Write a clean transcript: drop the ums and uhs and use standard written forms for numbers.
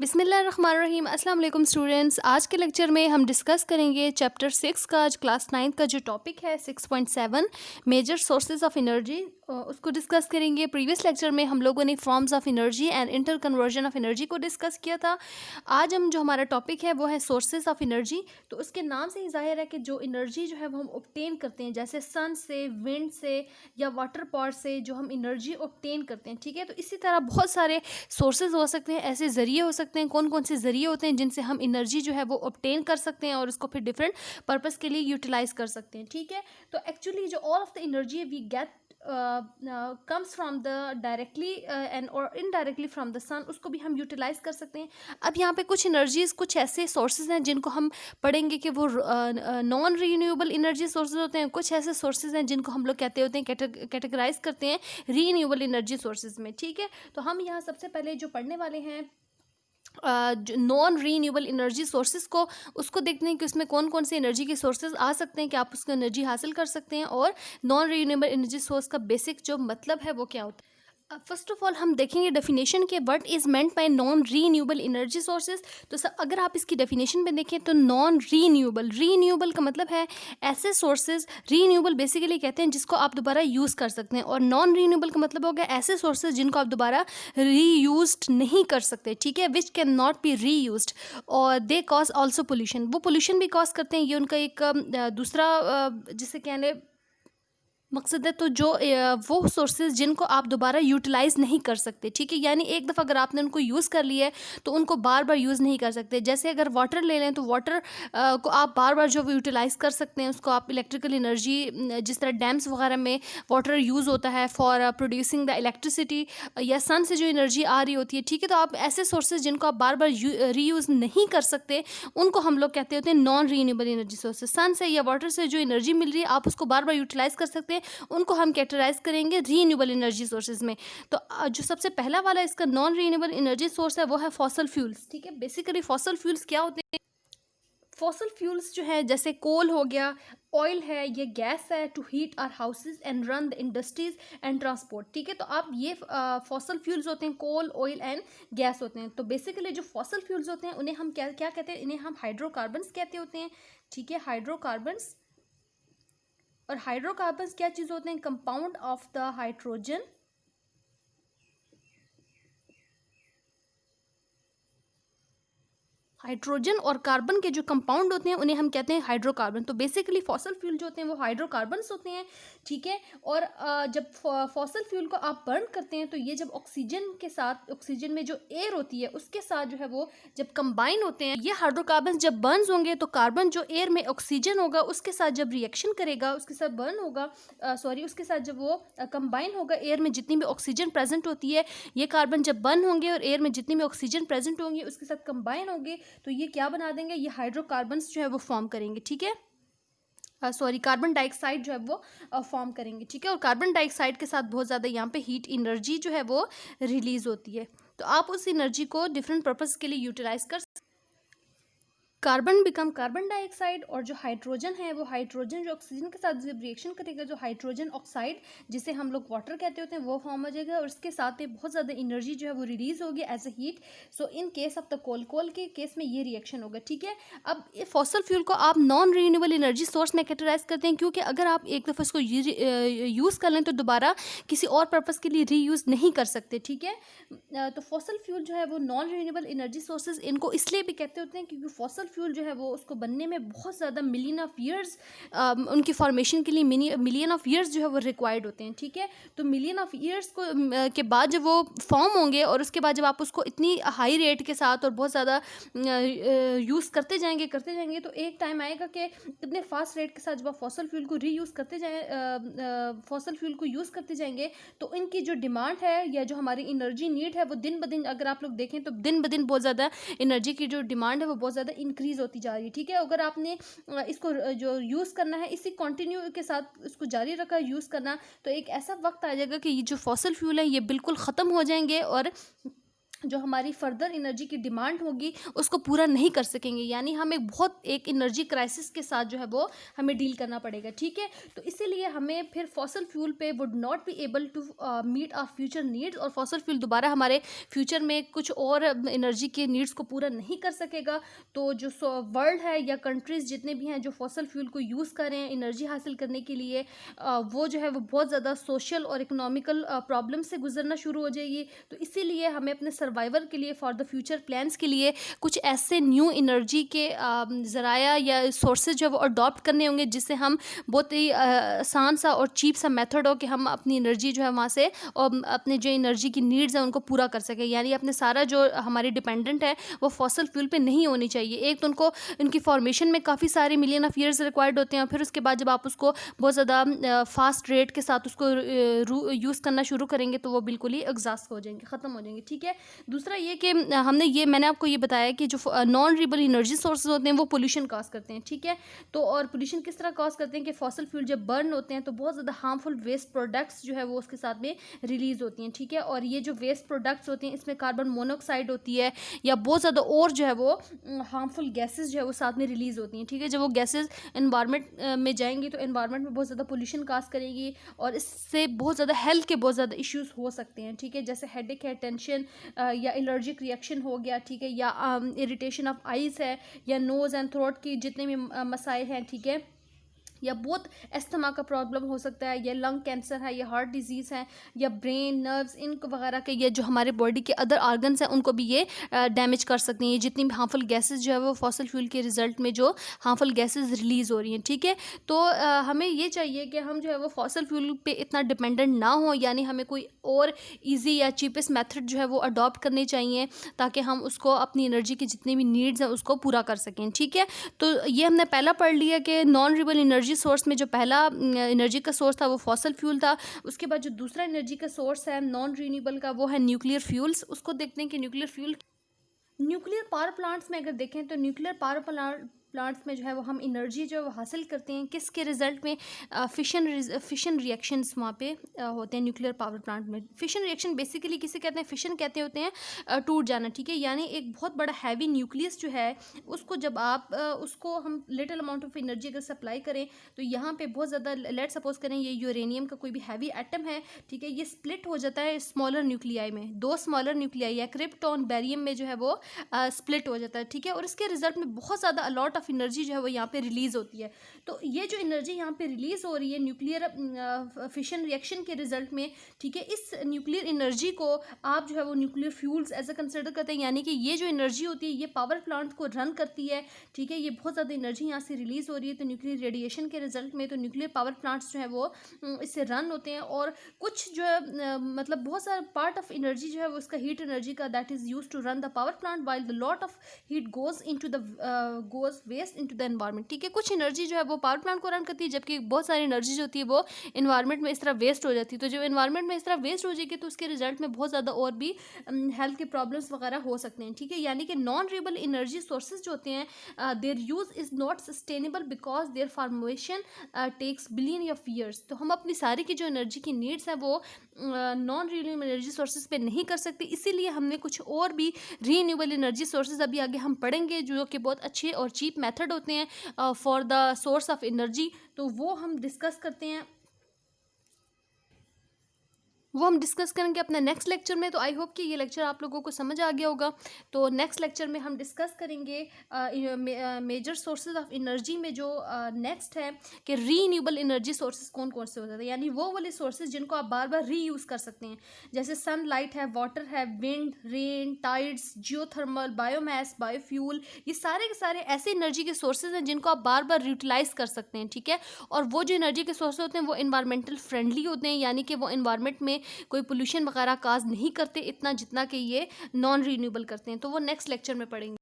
बिस्मिल्लाहिर्रहमानिर्रहीम। अस्सलाम वालेकुम स्टूडेंट्स। आज के लेक्चर में हम डिस्कस करेंगे चैप्टर 6 का क्लास 9 का जो टॉपिक है 6.7 मेजर सोर्सेज ऑफ एनर्जी, उसको डिस्कस करेंगे। प्रीवियस लेक्चर में हम लोगों ने forms of energy and inter conversion of energy को डिस्कस किया था। आज हम जो हमारा टॉपिक है वो है सोर्सेज ऑफ एनर्जी। तो उसके नाम से ही जाहिर है कि जो एनर्जी जो है वो हम ऑब्टेन करते हैं, जैसे सन से, विंड से या वाटर पावर से जो हम एनर्जी ऑब्टेन करते हैं, ठीक है। तो इसी तरह बहुत सारे सोर्सेज हो सकते हैं, ऐसे ज़रिए हो सकते हैं। कौन कौन से ज़रिए होते हैं जिनसे हम एनर्जी जो है वो ऑब्टेन कर सकते हैं और उसको फिर डिफरेंट पर्पस के लिए यूटिलाइज कर सकते हैं, ठीक है। तो एक्चुअली जो all of the energy we get comes from the directly and और इनडायरेक्टली फ्रॉम द सन, उसको भी हम यूटिलाइज कर सकते हैं। अब यहाँ पे कुछ एनर्जीज, कुछ ऐसे सोर्सेज हैं जिनको हम पढ़ेंगे कि वो नॉन रीन्यूएबल एनर्जी सोर्सेज होते हैं। कुछ ऐसे सोर्सेज हैं जिनको हम लोग कहते होते हैं, कैटेगराइज करते हैं रीन्यूएबल एनर्जी सोर्सेज में, ठीक है। तो हम यहाँ सबसे पहले जो पढ़ने वाले हैं जो नॉन रीन्यूएबल एनर्जी सोर्सेज को, उसको देखते हैं कि उसमें कौन कौन से एनर्जी के सोर्सेज आ सकते हैं कि आप उसको एनर्जी हासिल कर सकते हैं, और नॉन रीन्यूएबल एनर्जी सोर्स का बेसिक जो मतलब है वो क्या होता है। फर्स्ट ऑफ ऑल हम देखेंगे डेफिनेशन के what is meant by non renewable energy sources. तो अगर आप इसकी डेफिनेशन में देखें तो नॉन रीन्यूएबल का मतलब है ऐसे सोर्सेज। रीन्यूएबल बेसिकली कहते हैं जिसको आप दोबारा यूज़ कर सकते हैं, और नॉन रीन्यूएबल का मतलब हो गया ऐसे सोर्सेज जिनको आप दोबारा रीयूज्ड नहीं कर सकते, ठीक है, which can not be reused. और दे कॉज ऑल्सो पोल्यूशन, वो पोल्यूशन भी कॉज करते हैं। ये उनका एक दूसरा जिसे कहने मकसद है। तो जो वो सोर्सेज जिनको आप दोबारा यूटिलाइज़ नहीं कर सकते, ठीक है, यानी एक दफ़ा अगर आपने उनको यूज़ कर लिया है तो उनको बार बार यूज़ नहीं कर सकते। जैसे अगर वाटर ले लें तो वाटर को आप बार बार जो यूटिलाइज़ कर सकते हैं, उसको आप इलेक्ट्रिकल एनर्जी, जिस तरह डैम्स वगैरह में वाटर यूज़ होता है फॉर प्रोड्यूसिंग द इलेक्ट्रिसिटी, या सन से जो एनर्जी आ रही होती है, ठीक है। तो आप ऐसे सोर्सेज जिनको आप बार बार रीयूज़ नहीं कर सकते, उनको हम लोग कहते होते हैं नॉन रीन्यूएबल एनर्जी सोर्सेज। सन से या वाटर से जो एनर्जी मिल रही है आप उसको बार बार यूटिलाइज़ कर सकते हैं, उनको हम कैटेगराइज करेंगे रीन्यूएबल एनर्जी सोर्सेज में। तो जो सबसे पहला वाला इसका नॉन रीन्यूएबल एनर्जी सोर्स है वो है फॉसल फ्यूल्स, ठीक है। बेसिकली फॉसल फ्यूल्स क्या होते हैं? फॉसल फ्यूल्स जो है जैसे कोल हो गया, ऑयल है, ये गैस है to heat our houses and run the industries and transport, ठीक है। तो आप ये फॉसल फ्यूल्स होते हैं, कोल, ऑयल एंड गैस होते हैं। तो बेसिकली जो फॉसल फ्यूल्स होते हैं उन्हें हम क्या क्या कहते हैं? इन्हें हम हाइड्रोकार्बन्स कहते होते हैं, ठीक है, हाइड्रोकार्बन्स। और हाइड्रोकार्बन्स क्या चीज़ होते हैं? Compound of the hydrogen hydrogen और कार्बन के जो कंपाउंड होते हैं उन्हें हम कहते हैं हाइड्रोकार्बन। तो बेसिकली फॉसल फ्यूल जो होते हैं वो हाइड्रोकार्बन्स होते हैं, ठीक है। और जब फॉसल फ्यूल को आप बर्न करते हैं तो ये जब ऑक्सीजन के साथ, ऑक्सीजन में जो एयर होती है उसके साथ जो है वो जब कंबाइन होते हैं, ये हाइड्रोकार्बन जब बर्न होंगे तो कार्बन जो एयर में ऑक्सीजन होगा उसके साथ जब रिएक्शन करेगा, उसके साथ बर्न होगा, सॉरी, उसके साथ जब वो कंबाइन होगा, एयर में जितनी भी ऑक्सीजन प्रेजेंट होती है, ये कार्बन जब बर्न होंगे और एयर में जितनी भी ऑक्सीजन प्रेजेंट होंगी उसके साथ कंबाइन होंगे, तो ये क्या बना देंगे? ये हाइड्रोकार्बन्स जो है वो फॉर्म करेंगे, ठीक है। सॉरी, कार्बन डाइऑक्साइड जो है वो फॉर्म करेंगे, ठीक है। और कार्बन डाइऑक्साइड के साथ बहुत ज़्यादा यहाँ पे हीट एनर्जी जो है वो रिलीज होती है। तो आप उस एनर्जी को डिफरेंट पर्पस के लिए यूटिलाइज कर कार्बन बिकम कार्बन डाइऑक्साइड, और जो हाइड्रोजन है वो हाइड्रोजन जो ऑक्सीजन के साथ जब रिएक्शन करेगा, जो हाइड्रोजन ऑक्साइड जिसे हम लोग वाटर कहते होते हैं वो फॉर्म हो जाएगा, और इसके साथ में बहुत ज़्यादा एनर्जी जो है वो रिलीज होगी as a heat. So in case of the coal के केस में ये रिएक्शन होगा, ठीक है। अब फॉसल फ्यूल को आप नॉन रीन्यूएबल एनर्जी सोर्स में कैटेगराइज करते हैं, क्योंकि अगर आप एक दफ़ा इसको यूज़ कर लें तो दोबारा किसी और पर्पज़ के लिए रीयूज़ नहीं कर सकते, ठीक है। तो फॉसल फ्यूल जो है वो नॉन रीन्यूएबल एनर्जी सोर्सेज, इनको इसलिए भी कहते होते हैं क्योंकि फॉसल फ्यूल जो है वो उसको बनने में बहुत ज़्यादा मिलियन ऑफ ईयर्स, उनकी फॉर्मेशन के लिए मिलियन ऑफ ईयर्स जो है वो रिक्वायर्ड होते हैं, ठीक है। तो मिलियन ऑफ ईयर्स को के बाद जब वो फॉर्म होंगे और उसके बाद जब आप उसको इतनी हाई रेट के साथ और बहुत ज़्यादा यूज़ करते जाएंगे तो एक टाइम आएगा कि इतने फास्ट रेट के साथ जब आप फॉसल फ्यूल को रीयूज़ करते जाएँ, फॉसल फ्यूल को यूज़ करते जाएंगे तो इनकी जो डिमांड है या जो हमारी एनर्जी नीड है वो दिन ब दिन, अगर आप लोग देखें तो दिन ब दिन बहुत ज़्यादा एनर्जी की जो डिमांड है वो बहुत ज़्यादा इंक्रीज़ होती जा रही है, ठीक है। अगर आपने इसको जो यूज़ करना है इसी कंटिन्यू के साथ इसको जारी रखा यूज़ करना, तो एक ऐसा वक्त आ जाएगा कि ये जो फॉसल फ्यूल है ये बिल्कुल ख़त्म हो जाएंगे और जो हमारी फर्दर एनर्जी की डिमांड होगी उसको पूरा नहीं कर सकेंगे, यानी हम एक एनर्जी क्राइसिस के साथ जो है वो हमें डील करना पड़ेगा। ठीक है, तो इसीलिए हमें फिर फॉसल फ्यूल पे would not be able to meet our future needs, और फॉसल फ्यूल दोबारा हमारे फ्यूचर में कुछ और एनर्जी के नीड्स को पूरा नहीं कर सकेगा। तो जो वर्ल्ड है या कंट्रीज़ जितने भी हैं जो फॉसल फ्यूल को यूज़ कर रहे हैं एनर्जी हासिल करने के लिए, वो जो है वो बहुत ज़्यादा सोशल और इकोनॉमिकल प्रॉब्लम से गुजरना शुरू हो जाएगी। तो इसीलिए हमें अपने सर्वाइवल के लिए, फॉर द फ्यूचर प्लान्स के लिए कुछ ऐसे न्यू एनर्जी के ज़राया या सोर्सेज जो है वो अडॉप्ट करने होंगे, जिससे हम बहुत ही आसान सा और चीप सा मेथड हो कि हम अपनी एनर्जी जो है वहाँ से और अपने जो एनर्जी की नीड्स हैं उनको पूरा कर सकें। यानी अपने सारा जो हमारी डिपेंडेंट है वो फॉसल फ्यूल पे नहीं होनी चाहिए। एक तो उनको इनकी फॉर्मेशन में काफ़ी सारे मिलियन ऑफ ईयर्स रिक्वायर्ड होते हैं, और फिर उसके बाद जब आप उसको बहुत ज़्यादा फास्ट रेट के साथ उसको यूज़ करना शुरू करेंगे तो वो बिल्कुल ही एग्जॉस्ट हो जाएंगे, ख़त्म हो जाएंगे। ठीक है, दूसरा ये कि मैंने आपको ये बताया कि जो नॉन रिन्यूएबल एनर्जी सोर्सेज होते हैं वो पोल्यूशन कॉज करते हैं। ठीक है, तो और पोल्यूशन किस तरह कॉज करते हैं कि फॉसल फ्यूल जब बर्न होते हैं तो बहुत ज़्यादा हार्मफुल वेस्ट प्रोडक्ट्स जो है वो उसके साथ में रिलीज़ होती हैं। ठीक है, और ये जो वेस्ट प्रोडक्ट्स होती हैं इसमें कार्बन मोनोऑक्साइड होती है या बहुत ज़्यादा और जो है वो हार्मफुल गैसेज जो है वो साथ में रिलीज़ होती हैं। ठीक है, जब वो गैसेज एनवायरनमेंट में जाएंगी तो एनवायरनमेंट में बहुत ज़्यादा पोल्यूशन कॉज करेगी, और इससे बहुत ज़्यादा हेल्थ के बहुत ज़्यादा इश्यूज़ हो सकते हैं। ठीक है, जैसे हेडेक है, टेंशन या एलर्जिक रिएक्शन हो गया। ठीक है, या इरिटेशन ऑफ आइज़ है, या नोज़ एंड थ्रोट की जितने भी मसाइल हैं। ठीक है, या बहुत अस्थमा का प्रॉब्लम हो सकता है, या लंग कैंसर है, या हार्ट डिजीज़ है, या ब्रेन नर्व्स इनको वगैरह के, ये जो हमारे बॉडी के अदर ऑर्गन्स हैं उनको भी ये डैमेज कर सकती हैं। ये जितनी भी हार्मफुल गैसेस जो है वो फॉसल फ्यूल के रिजल्ट में जो हार्मफुल गैसेस रिलीज़ हो रही हैं। ठीक है, तो हमें ये चाहिए कि हम जो है वो फॉसल फ्यूल पे इतना डिपेंडेंट ना हो, यानी हमें कोई और ईजी या चीपेस्ट मेथड जो है वो अडॉप्ट करने चाहिए ताकि हम उसको अपनी एनर्जी की जितनी भी नीड्स हैं उसको पूरा कर सकें। ठीक है, तो ये हमने पहला पढ़ लिया कि नॉन रिन्यूएबल एनर्जी सोर्स में जो पहला एनर्जी का सोर्स था वो फॉसल फ्यूल था। उसके बाद जो दूसरा एनर्जी का सोर्स है नॉन रिन्यूएबल का वो है न्यूक्लियर फ्यूल्स। उसको देखते हैं कि न्यूक्लियर पावर प्लांट्स में अगर देखें तो न्यूक्लियर पावर प्लांट्स में जो है वो हम एनर्जी जो है वो हासिल करते हैं किसके रिजल्ट में, फिशन रिएक्शंस वहाँ पे होते हैं न्यूक्लियर पावर प्लांट में। फिशन रिएक्शन बेसिकली किसे कहते हैं, फिशन कहते होते हैं टूट जाना। ठीक है, यानी एक बहुत बड़ा हैवी न्यूक्लियस जो है उसको जब आप उसको हम लिटिल अमाउंट ऑफ एनर्जी अगर सप्लाई करें तो यहाँ पे बहुत ज़्यादा, लेट सपोज करें ये यूरेनियम का कोई भी हैवी एटम है। ठीक है, ये स्प्लिट हो जाता है स्मॉलर न्यूक्लियाई में, दो स्मॉलर न्यूक्लियाई या क्रिप्टॉन बैरियम में जो है वो स्प्लिट हो जाता है। ठीक है, और इसके रिजल्ट में बहुत ज़्यादा अलॉट ऑफ एनर्जी जो है वो यहाँ पे रिलीज़ होती है। तो ये जो एनर्जी यहाँ पे रिलीज़ हो रही है न्यूक्लियर फिशन रिएक्शन के रिजल्ट में, ठीक है, इस न्यूक्लियर एनर्जी को आप जो है वो nuclear fuels as a consider करते हैं। यानी कि ये जो एनर्जी होती है ये पावर प्लांट को रन करती है। ठीक है, ये बहुत ज़्यादा एनर्जी यहाँ से रिलीज़ हो रही है तो न्यूक्लियर रेडिएशन के रिजल्ट में तो न्यूक्लियर पावर प्लांट्स जो है वो इससे रन होते हैं। और कुछ जो है मतलब बहुत सारा पार्ट ऑफ एनर्जी जो है वो उसका हीट एनर्जी का that is use to run the power plant while the lot of heat goes waste into the environment. ठीक है, कुछ एनर्जी जो है वो पावर प्लांट को रन करती है जबकि बहुत सारी एनर्जी जो होती है वो एनवायरनमेंट में इस तरह वेस्ट हो जाती है। तो जब एनवायरनमेंट में इस तरह वेस्ट हो जाएगी तो उसके रिजल्ट में बहुत ज़्यादा और भी हेल्थ के प्रॉब्लम्स वगैरह हो सकते हैं। ठीक है, यानी कि नॉन रिन्यूएबल एनर्जी सोर्सेज जो होते हैं their use is not sustainable because their formation takes billion of years. तो हम अपनी सारी की जो एनर्जी की नीड्स है वो नॉन रिन्यूएबल एनर्जी सोर्सेज पे नहीं कर सकते, इसीलिए हमने कुछ और भी रीन्यूएबल एनर्जी सोर्सेज अभी आगे हम पढ़ेंगे जो कि बहुत अच्छे और चीप मेथड होते हैं for the source of energy. तो वो हम डिस्कस करते हैं, वो हम डिस्कस करेंगे अपने नेक्स्ट लेक्चर में। तो आई होप कि ये लेक्चर आप लोगों को समझ आ गया होगा। तो नेक्स्ट लेक्चर में हम डिस्कस करेंगे मेजर सोर्सेज ऑफ एनर्जी में जो नेक्स्ट है कि रीन्यूएबल एनर्जी सोर्सेज कौन कौन से होते हैं, यानी वो वाले सोर्सेज जिनको आप बार बार रीयूज़ कर सकते हैं, जैसे सनलाइट है, वाटर है, wind, rain, tides, geothermal, biomass, biofuel. ये सारे के सारे ऐसे एनर्जी के सोर्सेज हैं जिनको आप बार बार यूटिलाइज कर सकते हैं। ठीक है, और वो जो एनर्जी के सोर्स होते हैं वो इन्वायरमेंटल फ्रेंडली होते हैं, यानी कि वो इन्वायरमेंट में कोई पोल्यूशन वगैरह काज नहीं करते इतना जितना कि ये नॉन रीन्यूएबल करते हैं। तो वो नेक्स्ट लेक्चर में पढ़ेंगे।